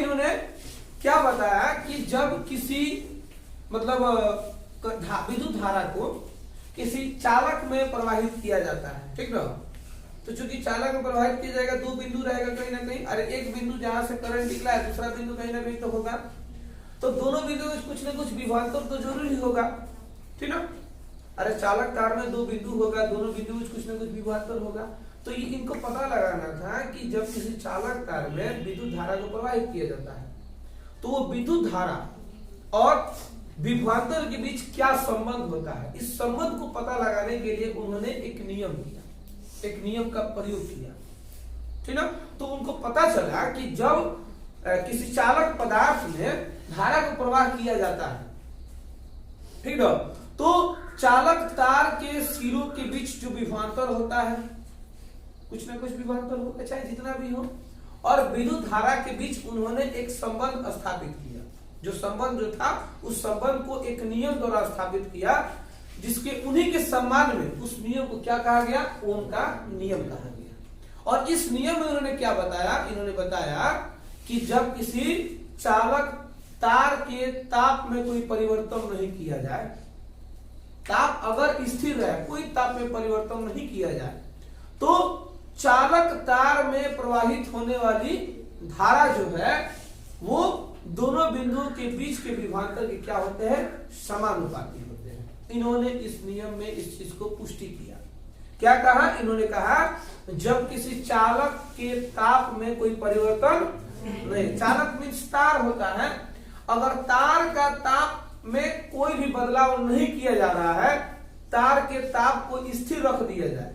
इन्होंने क्या बताया कि जब किसी मतलब विद्युत धारा को किसी चालक में प्रवाहित किया जाता है, ठीक ना, तो चूंकि चालक में प्रवाहित किया जाएगा, दो बिंदु रहेगा कहीं ना कहीं, अरे एक बिंदु जहां से करंट निकला है दूसरा बिंदु कहीं ना कहीं तो होगा, तो दोनों बिंदु में कुछ ना कुछ विभवांतर तो जरूरी होगा, ठीक ना। अरे चालक तार में दो बिंदु होगा, दोनों बिंदु में कुछ ना कुछ विभवांतर होगा, तो ये इनको पता लगाना था कि जब किसी चालक तार में विद्युत धारा को प्रवाहित किया जाता है तो वो विद्युत धारा और विभवांतर के बीच क्या संबंध होता है। इस संबंध को पता लगाने के लिए उन्होंने एक नियम किया, एक नियम का प्रयोग किया, ठीक ना। तो उनको पता चला कि जब किसी चालक पदार्थ में धारा को प्रवाह किया जाता है, ठीक ना, तो चालक तार के सिरों के बीच जो विभवांतर होता है, कुछ ना कुछ विभवांतर होगा चाहे जितना भी हो, और विद्युत धारा के बीच उन्होंने एक संबंध स्थापित किया। जो संबंध जो था उस संबंध को एक नियम द्वारा स्थापित किया, जिसके उन्हीं के सम्मान में उस नियम को क्या कहा गया, ओम का नियम कहा गया। और इस नियम में उन्होंने क्या बताया, इन्होंने बताया कि जब किसी चालक तार के ताप में कोई परिवर्तन नहीं किया जाए, ताप अगर स्थिर रहे, कोई ताप में परिवर्तन नहीं किया जाए, तो चालक तार में प्रवाहित होने वाली धारा जो है वो दोनों बिंदुओं के बीच के विभवांतर के क्या होते हैं, समानुपाती होते हैं। इन्होंने इस नियम में इस चीज को पुष्टि किया। क्या कहा, इन्होंने कहा जब किसी चालक के ताप में कोई परिवर्तन नहीं, चालक मींस तार होता है, अगर तार का ताप में कोई भी बदलाव नहीं किया जा रहा है, तार के ताप को स्थिर रख दिया जाए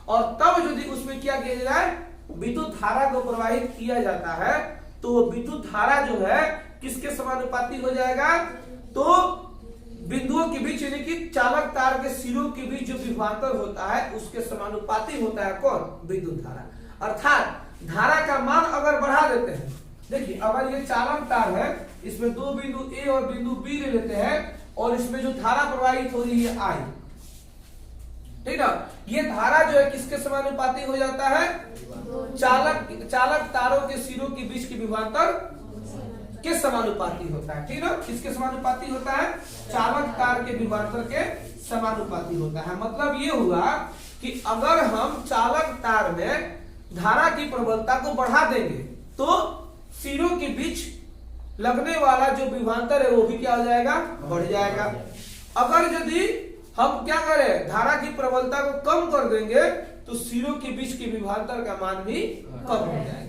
और तब यदि उसमें क्या किया जाए, विद्युत धारा को प्रवाहित किया जाता है, तो वो विद्युत धारा जो है किसके समानुपाती हो जाएगा, तो बिंदुओं के बीच यानी कि चालक तार के सिरों के बीच जो विभवांतर होता है उसके समानुपाती होता है कौन, विद्युत धारा। अर्थात धारा का मान अगर बढ़ा देते हैं, देखिए अगर ये चालक तार है, इसमें दो बिंदु ए और बिंदु बी ले लेते हैं और इसमें जो धारा प्रवाहित हो रही है आई, ठीक ना, ये धारा जो है किसके समानुपाती हो जाता है, चालक तारों के सिरों के बीच के विभवांतर के समानुपाती होता है, ठीक ना। किसके समानुपाती होता है, चालक तार के विभवांतर के समानुपाती होता है। मतलब ये हुआ कि अगर हम चालक तार में धारा की प्रबलता को बढ़ा देंगे तो सिरों के बीच लगने वाला जो विभवांतर है वो भी क्या हो जाएगा, बढ़ जाएगा। अगर यदि हम क्या करें, धारा की प्रबलता को कम कर देंगे तो सिरों के बीच के विभवांतर का मान भी कम हो जाएगा।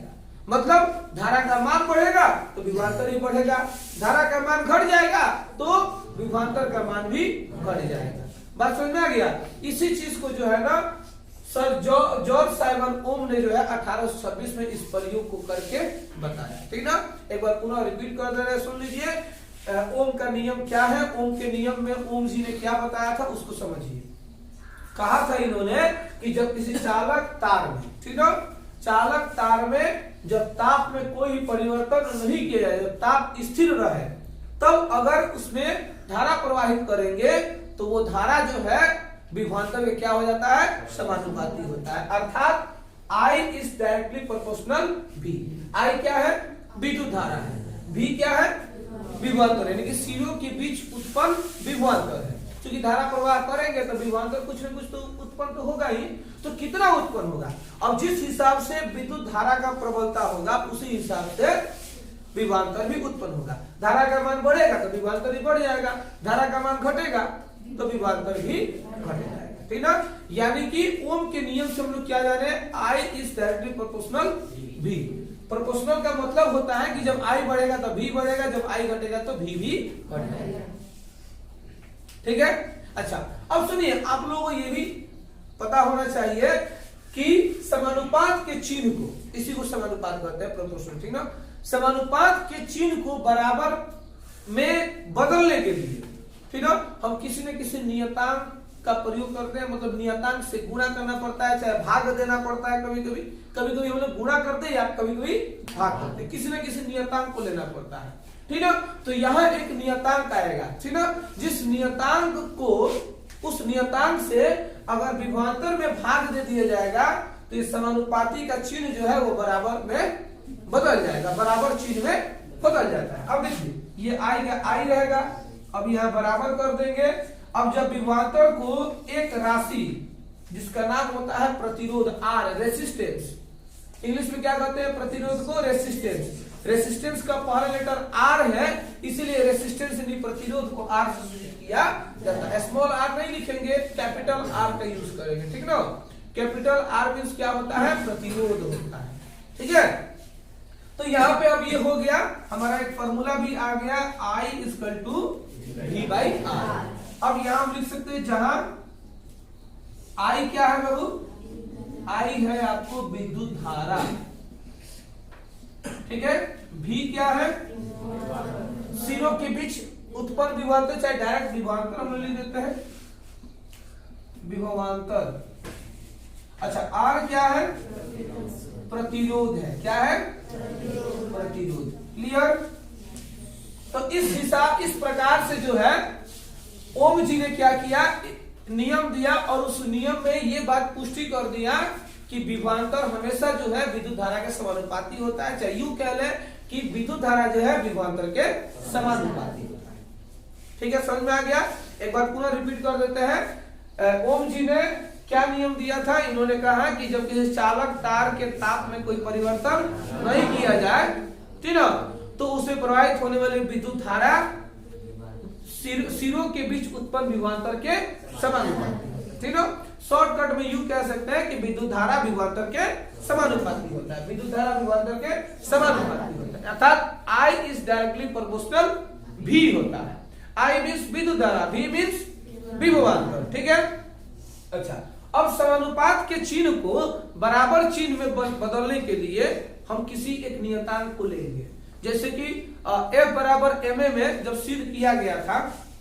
मतलब धारा का मान बढ़ेगा तो विभवांतर भी बढ़ेगा, धारा का मान घट जाएगा तो विभवांतर का मान भी घट जाएगा। बात समझ में आ गया। इसी चीज को जो है ना सर जॉर्ज साइमन ओम ने जो है 1826 में इस प्रयोग को करके बताया, ठीक ना। एक बार पुनः रिपीट कर दे रहे, सुन लीजिए ओम का नियम क्या है। ओम के नियम में ओम जी ने क्या बताया था उसको समझिए। कहा था इन्होंने कि जब किसी चालक तार में, ठीक है, चालक तार में जब ताप में कोई परिवर्तन नहीं किया जाए, जब ताप स्थिर रहे, तब अगर उसमें धारा प्रवाहित करेंगे तो वो धारा जो है विभवांतर में क्या हो जाता है, समानुपाती होता है। अर्थात I is directly proportional V। I क्या है, विद्युत धारा है, V क्या है, विभवांतर, यानी कि सिरों के बीच उत्पन्न विभवांतर है। क्योंकि धारा प्रवाह करेंगे तो विभवांतर कुछ न कुछ तो उत्पन्न तो होगा ही, तो कितना उत्पन्न होगा। अब जिस हिसाब से विद्युत धारा का प्रबलता होगा उसी हिसाब से विभवांतर भी उत्पन्न होगा। धारा का मान बढ़ेगा तो विभवांतर भी बढ़ जाएगा, धारा का मान घटेगा तो विभवांतर भी घट जाएगा, ठीक ना। यानी कि ओम के नियम से हम लोग क्या जाने, I is directly proportional V। Proportional का मतलब होता है कि जब I बढ़ेगा तो V बढ़ेगा, जब I घटेगा तो V भी घट जाएगा, ठीक है। अच्छा अब सुनिए, आप लोगों को ये भी पता होना चाहिए कि समानुपात के चिन्ह को, इसी को समानुपात कहते हैं, प्रोपोर्शनल, ठीक ना। समानुपात के चिन्ह को बराबर में बदलने के लिए, ठीक है, हम किसी न किसी नियतांक का प्रयोग करते हैं। मतलब नियतांक से गुणा करना पड़ता है, चाहे भाग देना पड़ता है, कभी कभी हम लोग गुणा करते हैं या कभी कभी भाग करते हैं, किसी न किसी नियतांक को लेना पड़ता है, ठीक है। तो यहाँ एक नियतांक आएगा, ठीक है, जिस नियतांक को, उस नियतांक से अगर विभवांतर में भाग दे दिया जाएगा तो ये समानुपाती का चिन्ह जो है वो बराबर में बदल जाएगा, बराबर चिन्ह में बदल जाता है। अब देखिए ये आई का आई रहेगा, अब यहाँ बराबर कर देंगे। अब जब विभवांतर को एक राशि जिसका नाम होता है प्रतिरोध आर, रेसिस्टेंस, इंग्लिश में क्या कहते हैं प्रतिरोध को, रेसिस्टेंस। रेसिस्टेंस का पहला लेटर आर है, इसीलिए रेसिस्टेंस यानी प्रतिरोध को आर से सूचित किया जाता है। स्मॉल आर नहीं लिखेंगे, कैपिटल आर का यूज करेंगे, ठीक ना। कैपिटल आर मींस क्या होता है, प्रतिरोध होता है, ठीक है। तो यहाँ पे अब ये हो गया हमारा एक फॉर्मूला भी आ गया, I equal to V by R. अब यहाँ हम लिख सकते हैं जहां I क्या है बाबू, I है आपको विद्युत धारा, ठीक है। V क्या है, सिरों के बीच उत्पन्न विभवांतर, चाहे डायरेक्ट विभवांतर हम लिख देते हैं, विभवांतर। अच्छा R क्या है, प्रतिरोध है, क्या है, प्रतिरोध। क्लियर। तो इस प्रकार से जो है ओम जी ने क्या किया, नियम दिया और उस नियम में ये बात पुष्टि कर दिया कि विभवांतर हमेशा जो है विद्युत धारा के समानुपाती होता है। चाहे यूं कह ले कि विद्युत धारा जो है विभवांतर के समानुपाती होता है, ठीक है। समझ में आ गया। एक बार पुनः रिपीट कर देते हैं। ओम जी ने क्या नियम दिया था, इन्होंने कहा कि जब किसी चालक तार के ताप में कोई परिवर्तन नहीं किया जाए, ठीक ना, तो उसे प्रवाहित होने वाली विद्युत धारा सिरों के बीच उत्पन्न विभवांतर के समानुपाती, ठीक ना। शॉर्टकट में यूं कह सकते हैं कि विद्युत धारा विभवांतर के समानुपाती होता है, विद्युत धारा विभवांतर के समानुपाती होता है, अर्थात I is directly proportional V होता है। I मींस विद्युत धारा, V मींस विभवांतर, ठीक है। अच्छा अब समानुपात के चिन्ह को बराबर चिन्ह में बदलने के लिए हम किसी एक नियतांक को लेंगे, जैसे कि F बराबर ma में जब सिद्ध किया गया था,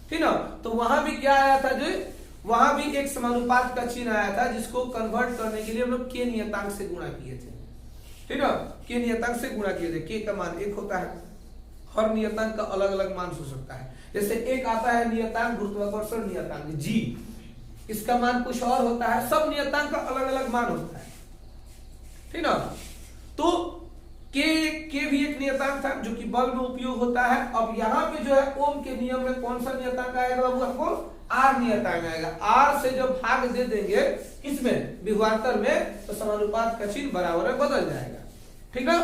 ठीक ना, तो वहां भी क्या आया था, जो वहां भी एक समानुपात का चिन्ह आया था जिसको कन्वर्ट करने के लिए हम लोग के नियतांक से गुणा किए थे, ठीक ना। के नियतांक से गुणा किए थे, के का मान 1 होता है, हर नियतांक का अलग अलग मान हो सकता है। जैसे एक आता है नियतांक गुरुत्वाकर्षण नियतांक G, इसका मान कुछ और होता है, सब नियतांक का अलग अलग मान होता है, ठीक ना। तो के भी एक नियतांक था जो कि बल में उपयोग होता है। अब यहाँ पे जो है ओम के नियम में कौन सा नियतांक आएगा बाबू, आपको आर नियतांक आएगा। आर से जब भाग दे देंगे किसमें, विभवांतर में, तो समानुपात का चिन्ह बराबर में बदल जाएगा, ठीक ना।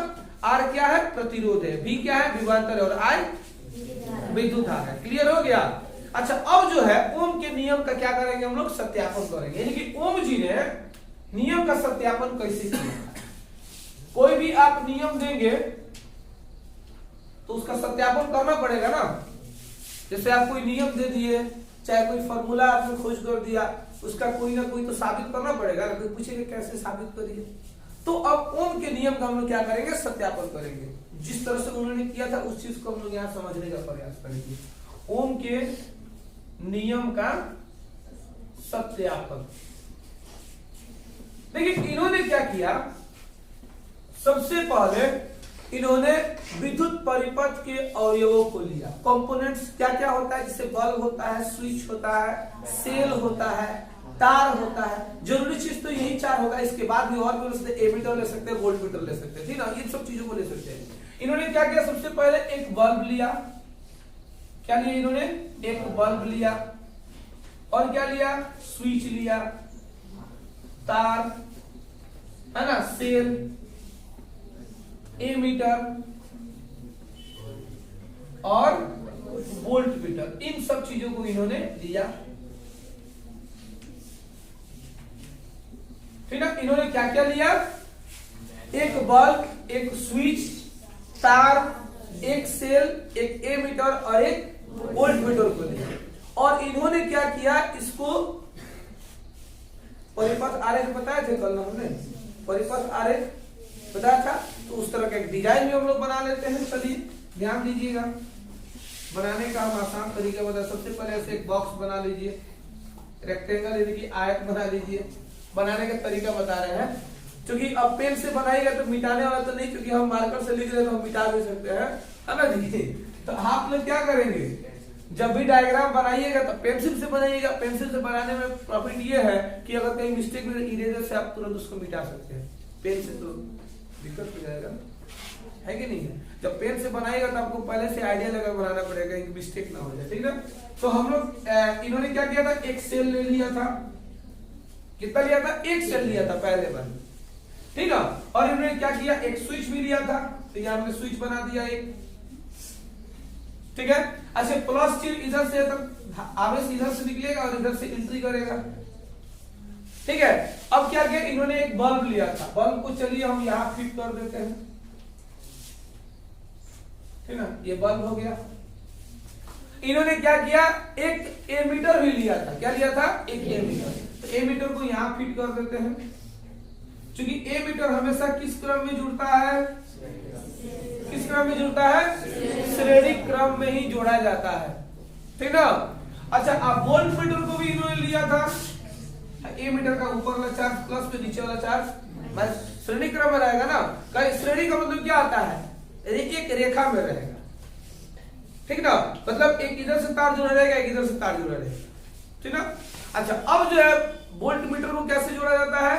आर क्या है, प्रतिरोध है, V क्या है, विभवांतर है, और I विद्युत धारा है। क्लियर हो गया। अच्छा अब जो है ओम के नियम का क्या करेंगे हम लोग, सत्यापन करेंगे, यानी कि ओम जी ने नियम का सत्यापन कैसे किया। कोई भी आप नियम देंगे तो उसका सत्यापन करना पड़ेगा ना। जैसे आप कोई नियम दे दिए, चाहे कोई फॉर्मूला आपने खोज कर दिया, उसका कोई ना कोई तो साबित करना पड़ेगा, कोई पूछेगा कैसे साबित करिए। तो अब ओम के नियम का हम लोग क्या करेंगे, सत्यापन करेंगे। जिस तरह से उन्होंने किया था उस चीज को हम लोग यहाँ समझने का प्रयास करेंगे। ओम के नियम का सत्यापन। देखिए इन्होंने क्या किया, सबसे पहले इन्होंने विद्युत परिपथ के अवयवों को लिया। कंपोनेंट्स क्या क्या होता है, जैसे बल्ब होता है, स्विच होता है, सेल होता है, तार होता है। जरूरी चीज तो यही 4 होगा, इसके बाद भी और भी ले सकते हैं, एमीटर ले सकते हैं, वोल्ट मीटर ले सकते हैं, ठीक ना, इन सब चीजों को ले सकते हैं। इन्होंने क्या किया, सबसे पहले एक बल्ब लिया, क्या लिया इन्होंने, एक बल्ब लिया, और क्या लिया, स्विच लिया, तार है ना, सेल, एमीटर और वोल्ट मीटर, इन सब चीजों को इन्होंने लिया, ठीक है। इन्होंने क्या क्या लिया, एक बल्ब, एक स्विच, तार, एक सेल, एक एमीटर और एक वोल्ट मीटर को लिया। और इन्होंने क्या किया, इसको परिपथ आरेख बताया थे कल हमने, परिपथ आरेख बताया था, तो उस तरह का एक डिजाइन भी हम लोग बना लेते हैं। चलिए ध्यान दीजिएगा, बनाने का हम आसान तरीका बता। सबसे पहले ऐसे एक बॉक्स बना लीजिए, रेक्टेंगल यानी कि आयत बना लीजिए। बनाने का तरीका बता रहे हैं, क्योंकि अब पेन से बनाएगा तो मिटाने वाला तो नहीं, क्योंकि हम मार्कर से लिख रहे तो हम मिटा भी सकते हैं, है ना जी। तो आप लोग क्या करेंगे, जब भी डायग्राम बनाइएगा तो पेंसिल से बनाइएगा। पेंसिल से बनाने में प्रॉफिट ये है कि अगर कहीं मिस्टेक में इरेजर से आप तुरंत उसको मिटा सकते हैं, पेन से तो दिक्कत हो जाएगा, है कि नहीं है। जब पेन से बनाएगा तो आपको पहले से आइडिया लगा बनाना पड़ेगा, एक मिस्टेक ना हो जाए, ठीक है। तो हम लोग इन्होंने क्या किया था, एक सेल ले लिया था, कितना लिया था, एक सेल लिया था पहले बार, ठीक है। और इन्होंने क्या किया, एक स्विच भी लिया था, तो यहां हमने स्विच बना दिया एक, ठीक है। अच्छा प्लस चिन्ह इधर से आवेश इधर से निकलेगा और इधर से एंट्री करेगा, ठीक है। अब क्या किया, इन्होंने एक बल्ब लिया था, बल्ब को चलिए हम यहां फिट कर देते हैं, ठीक है, ये बल्ब हो गया। इन्होंने क्या किया, एक एमीटर भी लिया था, क्या लिया था, एक एमीटर, तो एमीटर को यहां फिट कर देते हैं, क्योंकि एमीटर हमेशा किस क्रम में जुड़ता है, किस क्रम में जुड़ता है, श्रेणी क्रम में ही जोड़ा जाता है, ठीक ना। अच्छा अब वोल्ट मीटर को भी इन्होंने लिया था, एमीटर का ऊपर वाला चार्ज प्लस पे नीचे वाला चार्ज श्रेणी क्रम में रहेगा ना, कहीं श्रेणी का मतलब क्या आता है, एक रेखा में रहेगा, ठीक ना, मतलब एक इधर से तार जुड़ा रहेगा, एक इधर से तार जुड़ा रहेगा, ठीक ना। अच्छा अब जो है वोल्ट मीटर को कैसे जोड़ा जाता है,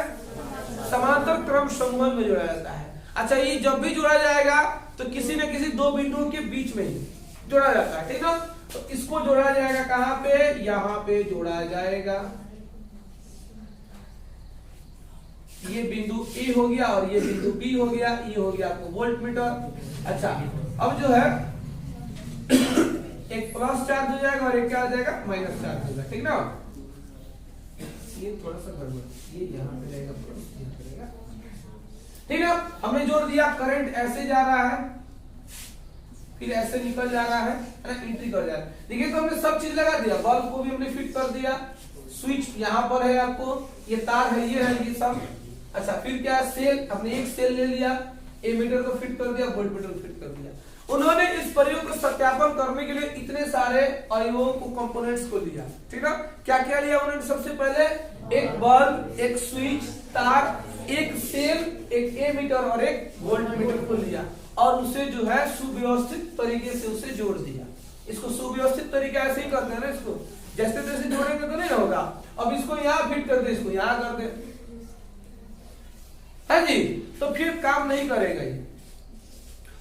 समांतर क्रम संबंध में जोड़ा जाता है। अच्छा ये जब भी जोड़ा जाएगा तो किसी न किसी दो बिंदुओं के बीच में ही जोड़ा जाता है, ठीक ना। तो इसको जोड़ा जाएगा कहां पे, यहां पे जोड़ा जाएगा, ये बिंदु ए हो गया और ये बिंदु बी हो गया, ये हो गया आपको वोल्ट मीटर। अच्छा अब जो है एक प्लस चार्ज हो जाएगा और एक क्या हो जाएगा, माइनस चार्ज हो जाएगा, ठीक ना। ये थोड़ा सा गड़बड़, ये यहाँ पे रहेगा प्लस, यहाँ पे रहेगा, ठीक है। हमने जोड़ दिया, करंट ऐसे जा रहा है, फिर ऐसे निकल जा रहा है ना, एंट्री कर जा रहा है, देखिए। तो हमने सब चीज लगा दिया, बल्ब को भी हमने फिट कर दिया, स्विच यहाँ पर है आपको, ये तार है, ये सब। अच्छा फिर क्या, सेल, हमने एक सेल ले लिया, एमीटर को फिट कर दिया, वोल्ट मीटर को फिट कर दिया। उन्होंने इस प्रयोग को सत्यापन करने के लिए इतने सारे अवयवों को, कंपोनेंट्स को लिया, ठीक है। क्या क्या लिया उन्होंने, सबसे पहले एक बल्ब, एक स्विच, तार, एक सेल, एक एमीटर और एक वोल्ट मीटर को लिया और उसे जो है सुव्यवस्थित तरीके से उसे जोड़ दिया। इसको सुव्यवस्थित तरीके ऐसे ही करते हैं ना, इसको जैसे तैसे जोड़ेंगे तो नहीं होगा। अब इसको यहाँ फिट कर दे, इसको यहाँ कर दे, है जी, तो फिर काम नहीं करेगा ये।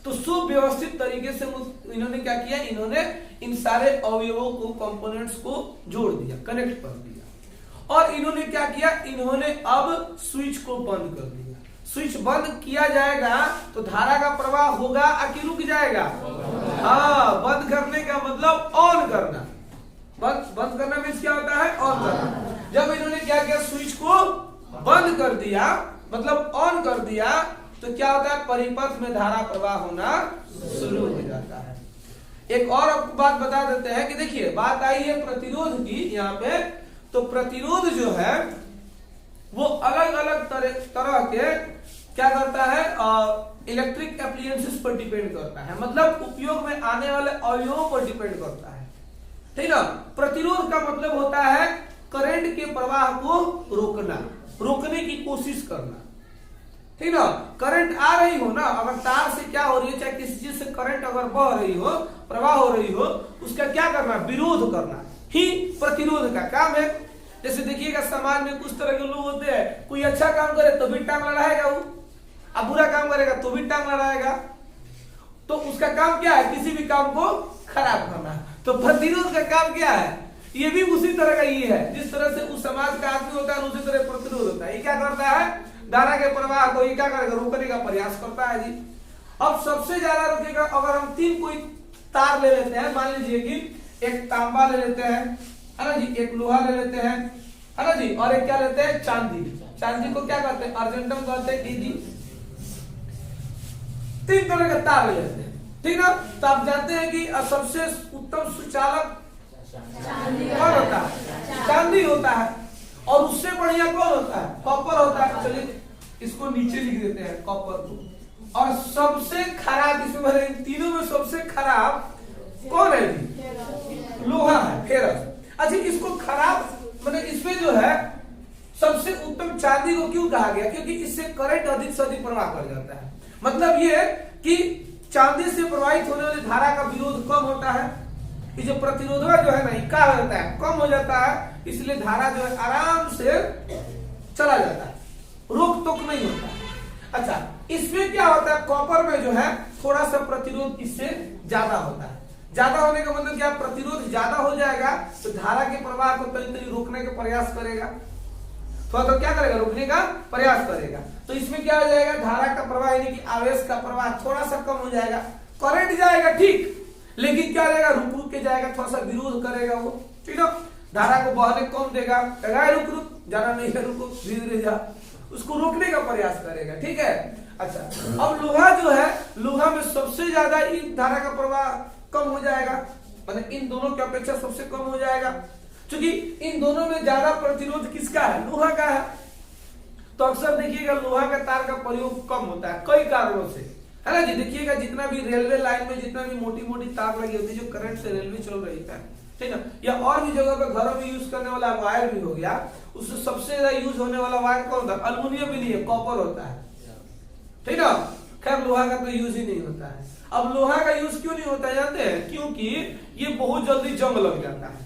तो सुव्यवस्थित तरीके से इन्होंने क्या किया, इन्होंने इन सारे अवयवों को, कंपोनेंट्स को जोड़ दिया, कनेक्ट कर दिया। और इन्होंने क्या किया, इन्होंने अब स्विच को बंद कर दिया। स्विच बंद किया जाएगा तो धारा का प्रवाह होगा कि रुक जाएगा, हाँ, बंद करने का मतलब ऑन करना, बंद करना मीन्स क्या होता है, ऑन करना। जब इन्होंने क्या किया, स्विच को बंद कर दिया मतलब ऑन कर दिया, तो क्या होता है, परिपथ में धारा प्रवाह होना शुरू हो जाता है। एक और आपको बात बता देते हैं कि देखिए, बात आई है प्रतिरोध की यहाँ पे, तो प्रतिरोध जो है वो अलग अलग तरह के क्या करता है, इलेक्ट्रिक एप्लायंसेस पर डिपेंड करता है, मतलब उपयोग में आने वाले अवयवों पर डिपेंड करता है, ठीक ना। प्रतिरोध का मतलब होता है करंट के प्रवाह को रोकना, रोकने की कोशिश करना, ठीक ना। करंट आ रही हो ना, अगर तार से क्या हो रही है, चाहे किसी चीज से करंट अगर बह रही हो, प्रवाह हो रही हो, उसका क्या करना, विरोध करना ही प्रतिरोध का काम है। जैसे देखिएगा समाज में कुछ तरह के लोग होते हैं, कोई अच्छा काम करे तो भी टांग लड़ाएगा वो, अब बुरा काम करेगा तो भी टांग लड़ाएगा, तो उसका काम क्या है, किसी भी काम को खराब करना। तो प्रतिरोध का काम क्या है, ये भी उसी तरह का ये है, जिस तरह से उस समाज का आदमी होता है उसी तरह प्रतिरोध होता है। ये क्या करता है, धारा के प्रवाह को ये क्या करेगा, रोकने का प्रयास करता है जी। अब सबसे ज्यादा रोकेगा, अगर हम तीन कोई तार ले लेते हैं, मान लीजिए कि एक तांबा ले लेते हैं, है ना जी, एक लोहा ले लेते हैं, है ना जी, और एक क्या लेते हैं, चांदी। चांदी को क्या कहते हैं, अर्जेंटम कहते हैं, जी। तीन तरह के तार ले लेते हैं, ठीक ना। तो आप जानते हैं कि सबसे उत्तम सुचालक कौन होता है, चांदी होता है, और उससे बढ़िया कौन होता है, कॉपर होता है। चलिए इसको नीचे लिख देते हैं, कॉपर को। और सबसे खराब इसमें, इन तीनों में सबसे खराब कौन है जी, लोहा है, फेरस। अच्छा इसको खराब मतलब इसमें जो है सबसे उत्तम चांदी को क्यों कहा गया, क्योंकि इससे करंट अधिक से अधिक प्रवाह कर जाता है। मतलब ये कि चांदी से प्रवाहित होने वाली धारा का विरोध कम होता है, ये जो प्रतिरोध जो है ना, क्या होता है, कम हो जाता है, इसलिए धारा जो है आराम से चला जाता है, रोक टोक नहीं होता है। अच्छा इसमें क्या होता है, कॉपर में जो है थोड़ा सा प्रतिरोध इससे ज्यादा होता है। ज्यादा होने का मतलब क्या, प्रतिरोध ज्यादा हो जाएगा तो धारा के प्रवाह को तनी तनी रोकने का प्रयास करेगा, थोड़ा तो क्या करेगा, रोकने का प्रयास करेगा। तो इसमें क्या हो जाएगा, धारा का प्रवाह यानी कि आवेश का प्रवाह थोड़ा सा कम हो जाएगा, करंट जाएगा ठीक, लेकिन क्या रहेगा, रुक रुक के जाएगा, थोड़ा सा विरोध करेगा वो, ठीक है। धारा को बहने कम देगा, रुक रुक जाना नहीं है, रुको धीरे धीरे जा, उसको रोकने का प्रयास करेगा, ठीक है। अच्छा, अब लोहा जो है, लोहा में सबसे ज्यादा इन धारा का प्रवाह कम हो जाएगा, मतलब इन दोनों की अपेक्षा सबसे कम हो जाएगा, क्योंकि इन दोनों में ज्यादा प्रतिरोध किसका है, लोहा का है। तो अक्सर देखिएगा लोहा का तार का प्रयोग कम होता है कई कारणों से, है ना जी। देखिएगा जितना भी रेलवे लाइन में जितना भी मोटी मोटी तार लगी होती है जो करंट से रेलवे चल रही है, ठीक है, या और भी जगह पे घरों में यूज करने वाला वायर भी हो गया, उससे सबसे ज्यादा यूज होने वाला वायर कौन होता है, अल्युमिनियम भी नहीं है, कॉपर होता है, ठीक है। खैर लोहा का तो यूज ही नहीं होता है। अब लोहा का यूज क्यों नहीं होता है जानते हैं, क्योंकि ये बहुत जल्दी जंग लग जाता है।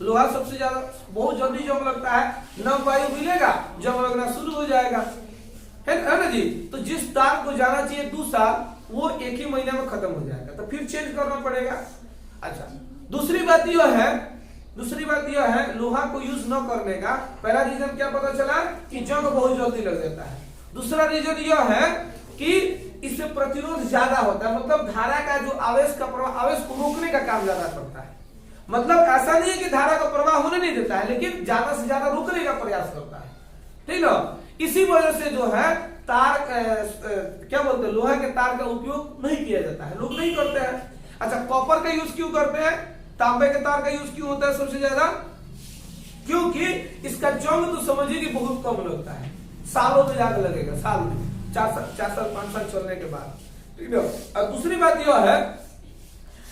लोहा सबसे ज्यादा बहुत जल्दी जंग लगता है, न वायु मिलेगा जंग लगना शुरू हो जाएगा, है ना जी। तो जिस तार को जाना चाहिए 2 साल वो 1 ही महीने में खत्म हो जाएगा, तो फिर चेंज करना पड़ेगा। अच्छा, दूसरी बात यह है लोहा को यूज न करने का पहला रीजन क्या पता चला कि जंग बहुत जल्दी लग जाता है। दूसरा रीजन यह है कि इससे प्रतिरोध ज्यादा होता है, मतलब धारा का जो आवेश का प्रवाह, आवेश को रोकने का काम ज्यादा करता है। मतलब ऐसा नहीं है कि धारा का प्रवाह होने नहीं देता है, लेकिन ज्यादा से ज्यादा रोकने का प्रयास करता है, ठीक है। इसी वजह से जो है तार क्या बोलते हैं, लोहा के तार का उपयोग नहीं किया जाता है, लोग नहीं करते हैं। अच्छा, कॉपर का यूज क्यों करते हैं, तांबे के तार का यूज क्यों होता है सबसे ज्यादा, क्योंकि इसका जंग तो समझिए कि बहुत कम लगता है, सालों में जाकर लगेगा, साल में 4 साल 5 साल चलने के बाद, ठीक है। और दूसरी बात यह है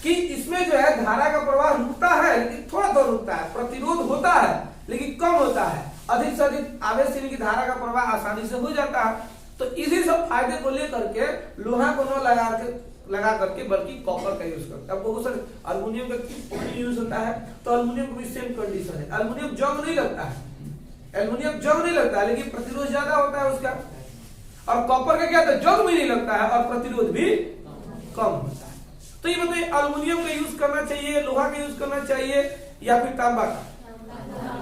कि इसमें जो है धारा का प्रवाह रुकता है, लेकिन थोड़ा थोड़ा रुकता है, प्रतिरोध होता है लेकिन कम होता है, अधिक से अधिक आवेश यानी कि धारा का प्रवाह आसानी से हो जाता है। तो इसी सब फायदे को लेकर के लोहा को न लगा करके बल्कि कॉपर का यूज करते हैं। अब बहुत सारे अल्युमिनियम का क्यों यूज होता है, तो अल्युमिनियम को भी सेम कंडीशन है, अल्युमिनियम जंग नहीं लगता है, एल्युमिनियम जंग नहीं लगता है लेकिन प्रतिरोध ज्यादा होता है उसका। और कॉपर का क्या था, जंग भी नहीं लगता है और प्रतिरोध भी कम होता है। तो ये बताइए अल्युमिनियम का यूज करना चाहिए, लोहा का यूज करना चाहिए या फिर तांबा का।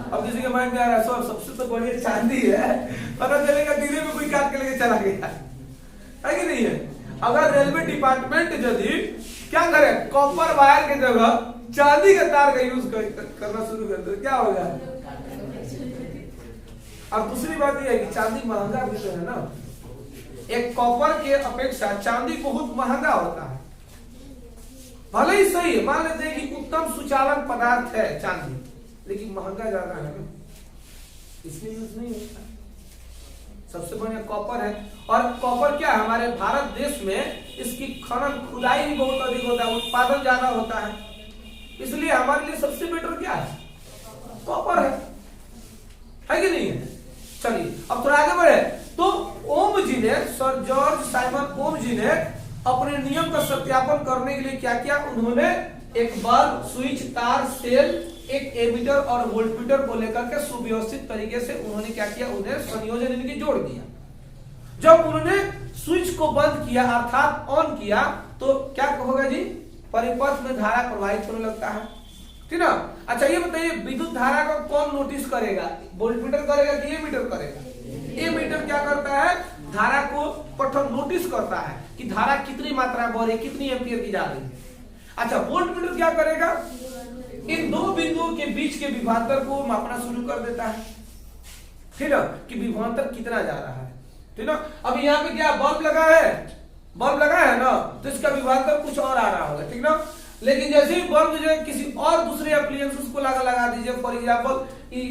अब किसी के माइंड में आ रहा है सबसे तो बढ़िया चांदी है, पता चलेगा दिल्ली में कोई काट के लेके चला गया है कि नहीं है। अगर रेलवे डिपार्टमेंट यदि क्या करे, कॉपर वायर की जगह चांदी के तार का यूज करना शुरू कर दे, क्या होगा। अब दूसरी बात यह है कि चांदी महंगा भी तो है ना, एक कॉपर के अपेक्षा चांदी बहुत महंगा होता है। भले ही सही है, मान लेते हैं कि उत्तम सुचालक पदार्थ है चांदी, लेकिन महंगा ज्यादा है ना, इसलिए यूज नहीं होता। सबसे बढ़िया कॉपर है, और कॉपर क्या है, हमारे भारत देश में इसकी खनन खुदाई भी बहुत अधिक होता है, उत्पादन ज्यादा होता है, इसलिए हमारे लिए सबसे बेटर क्या है, कॉपर है कि नहीं है। चलिए अब थोड़ा आगे बढ़े, तो ओम जी ने, सर जॉर्ज साइमन ओम जी ने अपने नियम का सत्यापन करने के लिए क्या किया, उन्होंने एक बल्ब, स्विच, तार, सेल, एक एमीटर और वोल्टमीटर को लेकर के सुव्यवस्थित तरीके से उन्होंने क्या किया, उन्हें संयोजन इनके जोड़ दिया। जब उन्होंने स्विच को बंद किया अर्थात ऑन किया, तो क्या होगा जी, परिपथ में धारा प्रवाहित होने लगता है, ठीक ना। अच्छा ये बताइए विद्युत धारा को कौन नोटिस करेगा, वोल्टमीटर करेगा कि एमीटर करेगा। एमीटर क्या करता है, धारा को पठन नोटिस करता है कि धारा कितनी मात्रा बढ़ रही, कितनी एम्पियर की जा रही है। अच्छा वोल्टमीटर क्या करेगा, इन दो बिंदुओं के बीच के विभवांतर को मापना शुरू कर देता है, ठीक है, कि विभवांतर कितना जा रहा है, ठीक ना। अब यहाँ पे क्या बल्ब लगा है ना, तो इसका विभवांतर कुछ और आ रहा होगा, ठीक ना। लेकिन जैसे ही बल्ब जो है किसी और दूसरे एप्लीकेशन को लगा दीजिए, फॉर एग्जाम्पल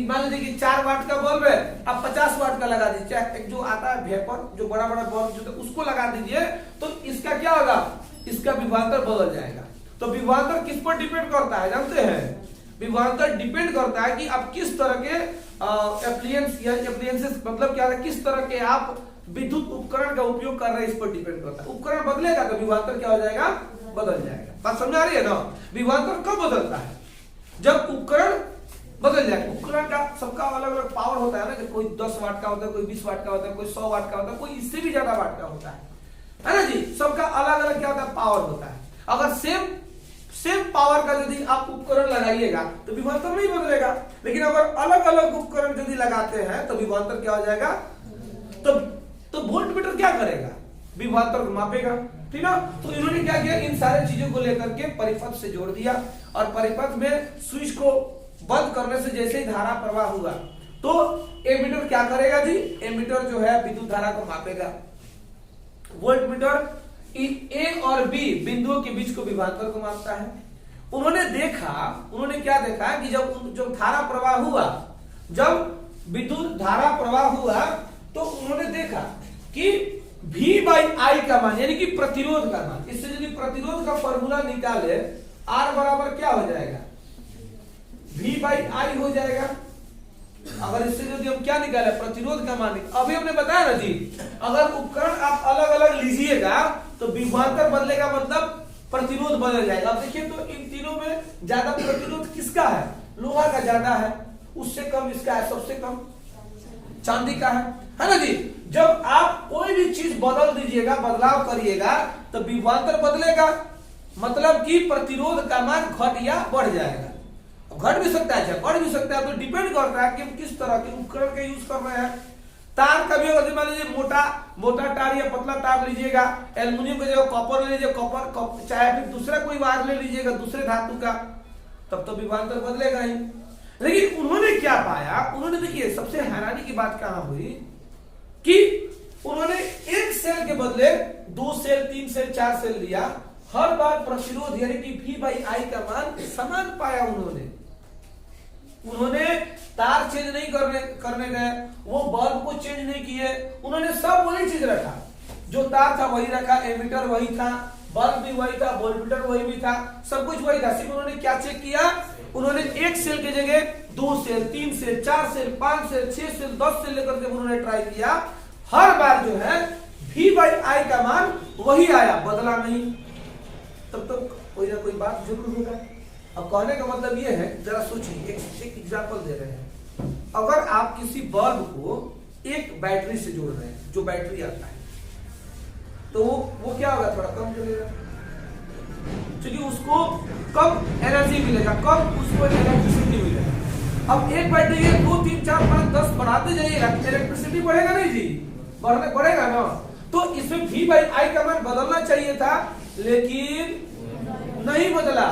मान लीजिए कि 4 वाट का बल्ब है, अब 50 वाट का लगा दीजिए, एक जो आता है वेपर, जो बड़ा बड़ा बल्ब जो उसको लगा दीजिए, तो इसका क्या होगा, इसका विभवांतर बदल जाएगा। तो विभवांतर किस पर डिपेंड करता है जानते हैं, विभवांतर डिपेंड करता है कि आप किस तरह के एप्लीकेंसेस मतलब क्या है, किस तरह के आप विद्युत उपकरण का उपयोग कर रहे हैं, इस पर डिपेंड करता है। उपकरण बदलेगा तो विभवांतर क्या हो जाएगा, बदल जाएगा। बात समझ आ रही है ना। विभवांतर कब बदलता है, जब उपकरण बदल जाए। उपकरण का सबका अलग अलग पावर होता है ना, कि कोई 10 वाट का होता है, कोई 20 वाट का होता है, कोई 100 वाट का होता है, कोई इससे भी ज्यादा वाट का होता है। है ना जी, सबका अलग अलग क्या होता है, पावर होता है। अगर सेम पावर का यदि आप उपकरण लगाइएगा तो विभवांतर नहीं बदलेगा, लेकिन अगर अलग अलग उपकरण यदि लगाते हैं तो विभवांतर क्या हो जाएगा, तो वोल्ट मीटर क्या करेगा, विभवांतर को मापेगा, ठीक ना। तो इन्होंने क्या किया, इन सारे चीजों को लेकर के परिपथ से जोड़ दिया, और परिपथ में स्विच को बंद करने से जैसे ही धारा प्रवाह हुआ तो एमीटर क्या करेगा जी, एमीटर जो है विद्युत धारा को मापेगा। वोल्ट मीटर ए और बी बिंदुओं के बीच को विभवांतर को मापता है। उन्होंने क्या देखा कि जब धारा प्रवाह हुआ, जब विद्युत धारा प्रवाह हुआ तो उन्होंने देखा कि V/I का मान यानी कि प्रतिरोध का मान, इससे यदि प्रतिरोध का फॉर्मूला निकाले R बराबर क्या हो जाएगा, V/I हो जाएगा। अगर इससे यदि हम क्या निकाले, प्रतिरोध का मान, अभी हमने बताया ना जी, अगर उपकरण आप अलग अलग लीजिएगा तो विभवांतर बदलेगा, मतलब प्रतिरोध बदल जाएगा। अब देखिए तो इन तीनों में ज्यादा प्रतिरोध किसका है, लोहा का ज्यादा है, उससे कम इसका है, सबसे कम चांदी का है ना जी। जब आप कोई भी चीज बदल दीजिएगा, बदलाव करिएगा तो विभवांतर बदलेगा, मतलब कि प्रतिरोध का मान घट या बढ़ जाएगा। घट भी सकता है, बढ़ भी सकता है, तो डिपेंड करता है कि हम किस तरह के उपकरण का यूज कर रहे हैं। तार का भी अगर मान लीजिए मोटा तार या पतला तार लीजिएगा, एल्युमिनियम की जगह कॉपर ले लीजिए, कॉपर चाहे फिर दूसरा कोई वायर ले लीजिएगा दूसरे धातु का, तब तो विभवांतर बदलेगा ही। लेकिन उन्होंने क्या पाया, उन्होंने देखिए सबसे हैरानी की बात कहां हुई कि उन्होंने एक सेल के बदले 2 सेल 3 सेल 4 सेल लिया, हर बार प्रतिरोध यानी कि V/I का मान समान पाया। उन्होंने तार चेंज नहीं करने गए, वो बल्ब को चेंज नहीं किए, उन्होंने सब वही चीज रखा, जो तार था वही रखा, एमीटर वही था, बल्ब भी वही था, वोल्टमीटर वही भी था, सब कुछ वही था। सिर्फ उन्होंने क्या चेक किया, उन्होंने एक सेल की जगह 2 cell 3 cell 4 cell 5 cell 6 cell 10 cell लेकर के उन्होंने ट्राई किया, हर बार जो है V/I का मान वही आया, बदला नहीं। तब तो कोई ना कोई बात जरूर होगा। अब कहने का मतलब ये है, जरा सोचिए, एक एग्जांपल दे रहे हैं। अगर आप किसी बल्ब को एक बैटरी से जोड़ रहे हैं, जो बैटरी आता है, तो वो क्या होगा, थोड़ा कम चलेगा, क्योंकि उसको कम एनर्जी मिलेगा, कम उसको इलेक्ट्रिसिटी मिलेगा। अब एक बैटरी 2 3 4 5 10 बढ़ाते जाइएगा, इलेक्ट्रिसिटी बढ़ेगा नहीं जी, बढ़ेगा ना। तो इसमें V/I का मान बदलना चाहिए था, लेकिन नहीं बदला,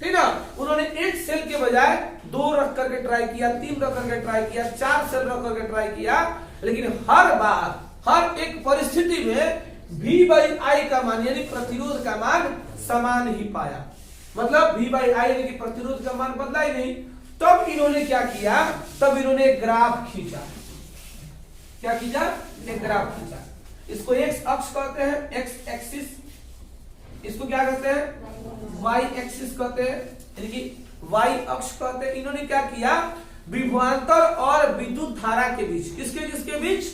ठीक ना। उन्होंने एक सेल के बजाय 2 रख करके ट्राई किया, 3 रख करके ट्राई किया, 4 सेल रख करके ट्राई किया, लेकिन हर बार हर एक परिस्थिति में V/I का मान यानी प्रतिरोध का मान समान ही पाया, मतलब V/I यानी कि प्रतिरोध का मान बदला ही नहीं। तब इन्होंने क्या किया, तब इन्होंने एक ग्राफ खींचा। क्या खींचा, एक ग्राफ खींचा। इसको एक्स अक्ष कहते हैं, एक्स एक्सिस, इसको क्या कहते हैं, वाई एक्सिस कहते हैं, यानी कि वाई अक्ष कहते हैं। इन्होंने क्या किया, विभवांतर और विद्युत धारा के बीच, किसके बीच,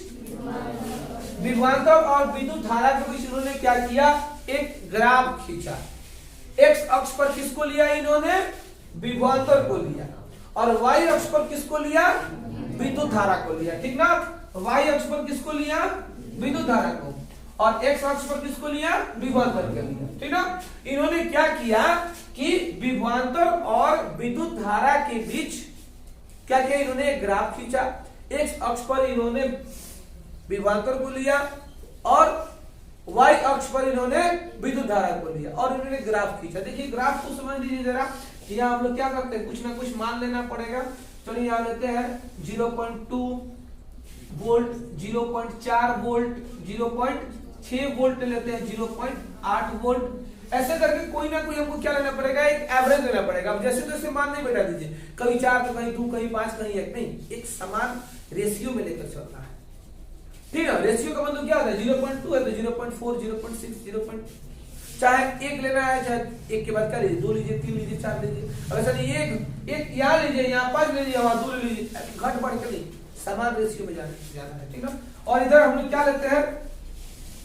विभवांतर और विद्युत धारा के बीच इन्होंने क्या किया, एक ग्राफ खींचा। एक्स अक्ष पर किसको लिया इन्होंने, विभवांतर को लिया, और वाई अक्ष पर किसको लिया, विद्युत धारा को लिया, ठीक ना। वाई अक्ष पर किसको लिया, विद्युत धारा को, और एक्स अक्ष पर किसको लिया, विभवांतर को लिया, ठीक ना। इन्होंने क्या किया कि विभवांतर और विद्युत धारा के बीच क्या किया, इन्होंने एक ग्राफ खींचा। एक्स अक्ष पर इन्होंने विभवांतर को लिया और वाई अक्ष पर इन्होंने विद्युत धारा को लिया, और इन्होंने ग्राफ खींचा। देखिए ग्राफ को समझ लीजिए जरा, यहाँ हम लोग क्या करते हैं, कुछ ना कुछ मान लेना पड़ेगा। चलिए यहाँ लेते हैं 0.2 वोल्ट, 0.4 वोल्ट, 0.6 वोल्ट लेते हैं, 0.8 वोल्ट, ऐसे करके कोई ना कोई हमको क्या लेना पड़ेगा, एक एवरेज लेना पड़ेगा। अब जैसे तैसे मान नहीं बैठा दीजिए, कहीं 4 तो कहीं 2 कहीं 5 कहीं 1, नहीं, एक समान रेशियो में लेकर चलना है, ठीक है। रेशियो का मतलब क्या होता है, 0.2 है तो 0.4 0.6 0. चाहे 1 लेना है, चाहे 1 के बाद क्या लीजिए, 2 लीजिए, 3 लीजिए, 4 लीजिए। अब ऐसा नहीं एक यहाँ लीजिए, यहाँ 5 लीजिए, वहां 2 लीजिए, घट बढ़ के नहीं, समान रेशियो में जाना है, ठीक है। और इधर हम लोग क्या लेते हैं,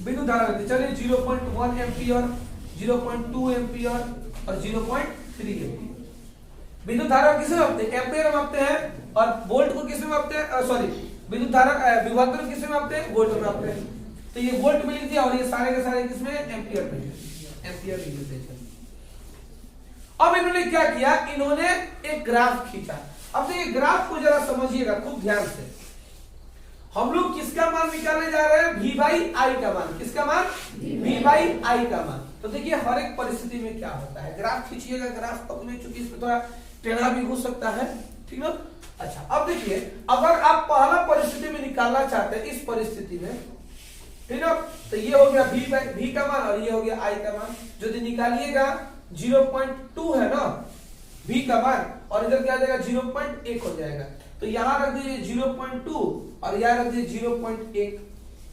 विद्युत धारा लेते हैं। चलिए 0.1 एम्पियर, 0.2 एम्पियर और 0.3 एम्पियर। विद्युत धारा किसमें मापते हैं, एम्पियर में मापते हैं, और वोल्ट को किसमें मापते हैं, सॉरी विद्युत धारा विभवांतर किसमें मापते हैं, वोल्ट में मापते हैं। तो ये वोल्ट में लिख दिया और ये सारे के सारे किसमें एम्पियर में, एम्पियर लिख देते हैं। अब इन्होंने क्या किया, इन्होंने एक ग्राफ खींचा। अब देखिए ग्राफ को जरा समझिएगा खूब ध्यान से। हम लोग किसका मान निकालने जा रहे हैं, v बाई आई का मान। किसका मान, v बाई आई का मान। तो देखिए हर एक परिस्थिति में क्या होता है, ग्राफ खींचिएगा, ग्राफ में चूंकि इसमें थोड़ा टेढ़ा भी हो सकता है, ठीक ना। अच्छा अब देखिए अगर आप पहला परिस्थिति में निकालना चाहते हैं, इस परिस्थिति में, ठीक है, तो ये हो गया v का मान और ये हो गया i का मान। यदि निकालिएगा 0.2 है ना v का मान, और इधर क्या आ जाएगा 0.1 हो जाएगा। तो यहां रख दीजिए 0.2 और यहां रख दीजिए 0.1।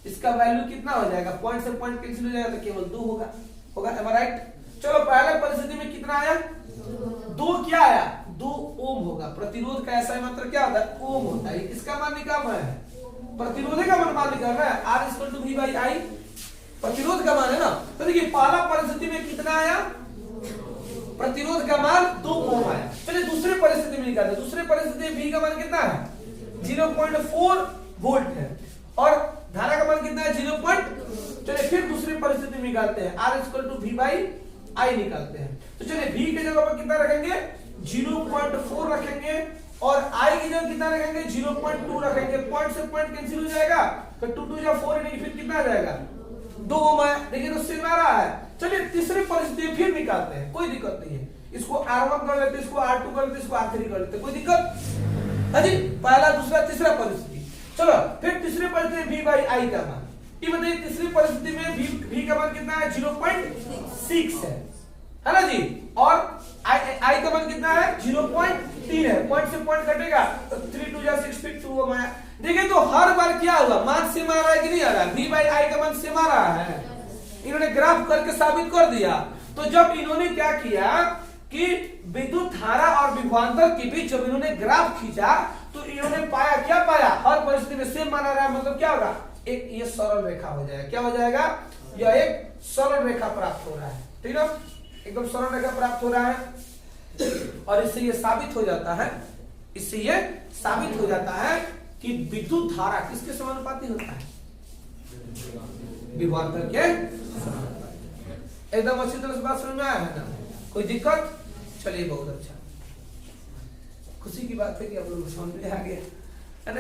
इसका वैल्यू कितना हो जाएगा, पॉइंट से पॉइंट कैंसिल हो जाएगा तो केवल 2 होगा। एम आई राइट। चलो पहले परिस्थिति में कितना आया, 2 क्या आया, 2 ओम होगा। प्रतिरोध का ऐसा मात्रा क्या होता है, ओम होता है। इसका मान निकालना है, प्रतिरोध का मान निकालना है, R equal to V by I, प्रतिरोध का मान है ना। तो देखिए पहला परिस्थिति में कितना आया, प्रतिरोध का मान 2 ओम आया। चलिए दूसरे परिस्थिति में निकालते हैं। दूसरे परिस्थिति में V का मान कितना है, 0.4 वोल्ट है, और धारा का मान कितना है 0. चलिए फिर दूसरी परिस्थिति में निकालते हैं, R equal to V by I निकालते हैं। तो चलिए V की जगह पर कितना रखेंगे, 0.4 रखेंगे, और I की जगह कितना रखेंगे, 0.2 रखेंगे। पॉइंट से पॉइंट कैंसिल हो जाएगा, तो 2 2 जा 4, फिर कितना आ जाएगा, 2 ओम आया। लेकिन उससे आ रहा है। चलिए तीसरी परिस्थिति फिर निकालते हैं, कोई दिक्कत नहीं है। इसको R1 कर लेते, इसको R2 कर लेते, इसको R3 कर लेते, कोई दिक्कत। हाँ जी, पहला दूसरा तीसरा परिस्थिति। चलो फिर तीसरी परिस्थिति V बाई आई का मान। ये बताइए तीसरी परिस्थिति में V का मान कितना है, 0.6 है ना जी, और I का मान कितना है, 0.3 है। पॉइंट से पॉइंट कटेगा तो 3 2 जा 6, फिर 2 ओम आया। देखिए तो हर बार क्या हुआ, मान सेम आ रहा है कि नहीं आ रहा है, V बाई आई का मान सेम आ रहा है। इन्होंने ग्राफ करके साबित कर दिया। तो जब इन्होंने क्या किया कि विद्युत धारा और विभवांतर के बीच जब इन्होंने ग्राफ खींचा, तो इन्होंने पाया, क्या पाया, हर परिस्थिति में सेम मान आ रहा है। मतलब क्या होगा, एक ये सरल रेखा हो जाएगा। क्या हो जाएगा, यह एक सरल रेखा प्राप्त हो रहा है, ठीक है, एकदम सरल रेखा प्राप्त हो रहा है। और इससे ये साबित हो जाता है, इससे ये साबित हो जाता है कि विद्युत धारा किसके समानुपाती होता है, विभवांतर के। एकदम अच्छी तरह से बात समझ में आया है ना, कोई दिक्कत। चलिए बहुत अच्छा, खुशी की बात है कि आप लोग समझ में आ गया।